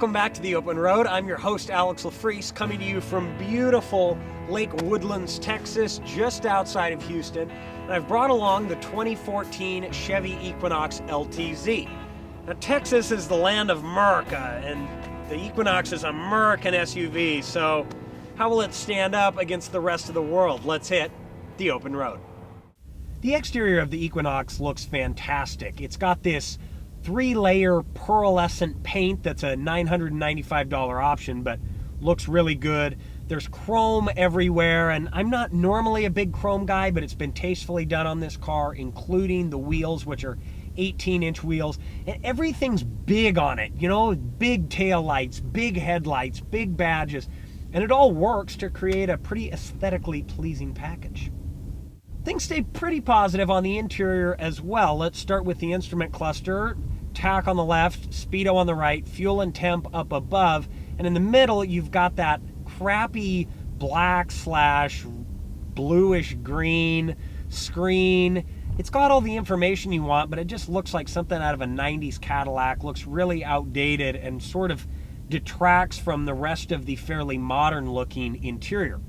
Welcome back to the Open Road. I'm your host, Alex Lefriec, coming to you from beautiful Lake Woodlands, Texas, just outside of Houston. And I've brought along the 2014 Chevy Equinox LTZ. Now, Texas is the land of America, and the Equinox is an American SUV, so how will it stand up against the rest of the world? Let's hit the Open Road. The exterior of the Equinox looks fantastic. It's got this 3-layer pearlescent paint that's a $995 option, but looks really good. There's chrome everywhere, and I'm not normally a big chrome guy, but it's been tastefully done on this car, including the wheels, which are 18-inch wheels, and everything's big on it, you know, big tail lights, big headlights, big badges, and it all works to create a pretty aesthetically pleasing package. Things stay pretty positive on the interior as well. Let's start with the instrument cluster. Tach on the left, speedo on the right, fuel and temp up above, and in the middle you've got that crappy black / bluish green screen. It's got all the information you want, but it just looks like something out of a 90s Cadillac. Looks really outdated and sort of detracts from the rest of the fairly modern looking interior.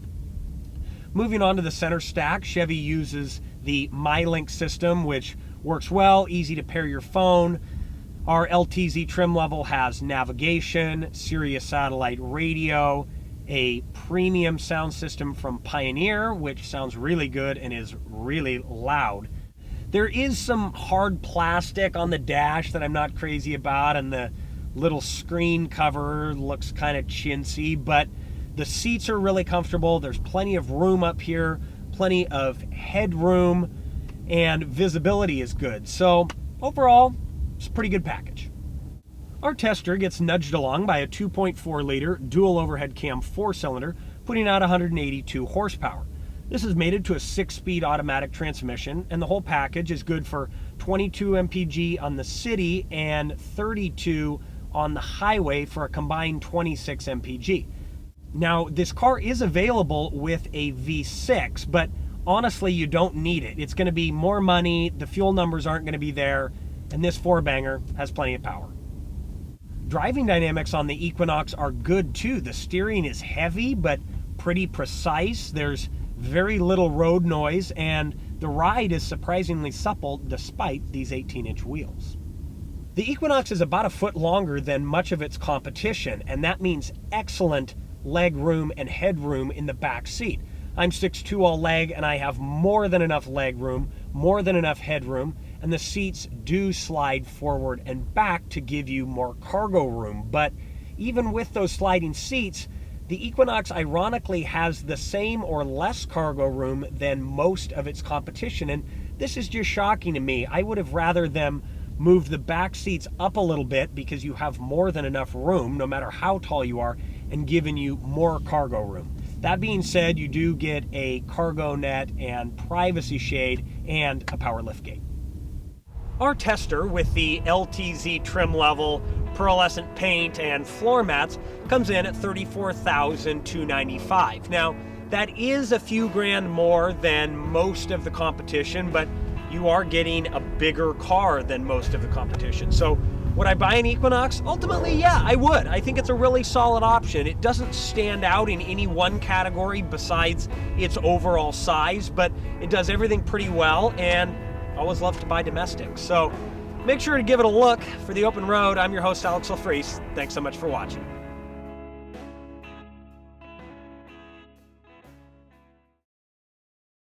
Moving on to the center stack, Chevy uses the MyLink system, which works well, easy to pair your phone. Our LTZ trim level has navigation, Sirius satellite radio, a premium sound system from Pioneer, which sounds really good and is really loud. There is some hard plastic on the dash that I'm not crazy about, and the little screen cover looks kind of chintzy, but the seats are really comfortable. There's plenty of room up here, plenty of headroom, and visibility is good. So overall, it's a pretty good package. Our tester gets nudged along by a 2.4-liter dual overhead cam 4-cylinder, putting out 182 horsepower. This is mated to a 6-speed automatic transmission, and the whole package is good for 22 mpg on the city and 32 on the highway for a combined 26 mpg. Now, this car is available with a V6, but honestly, you don't need it. It's going to be more money, the fuel numbers aren't going to be there, and this 4-banger has plenty of power. Driving dynamics on the Equinox are good too. The steering is heavy, but pretty precise. There's very little road noise, and the ride is surprisingly supple despite these 18-inch wheels. The Equinox is about a foot longer than much of its competition, and that means excellent leg room and headroom in the back seat. I'm 6'2" all leg, and I have more than enough leg room, more than enough headroom, and the seats do slide forward and back to give you more cargo room. But even with those sliding seats, the Equinox ironically has the same or less cargo room than most of its competition, and this is just shocking to me. I would have rather them move the back seats up a little bit because you have more than enough room, no matter how tall you are, and given you more cargo room. That being said, you do get a cargo net and privacy shade and a power liftgate. Our tester with the LTZ trim level, pearlescent paint, and floor mats comes in at $34,295. Now, that is a few grand more than most of the competition, but you are getting a bigger car than most of the competition. So would I buy an Equinox? Ultimately, yeah, I would. I think it's a really solid option. It doesn't stand out in any one category besides its overall size, but it does everything pretty well, and I always love to buy domestic. So make sure to give it a look. For the Open Road, I'm your host, Alex Lefriec. Thanks so much for watching.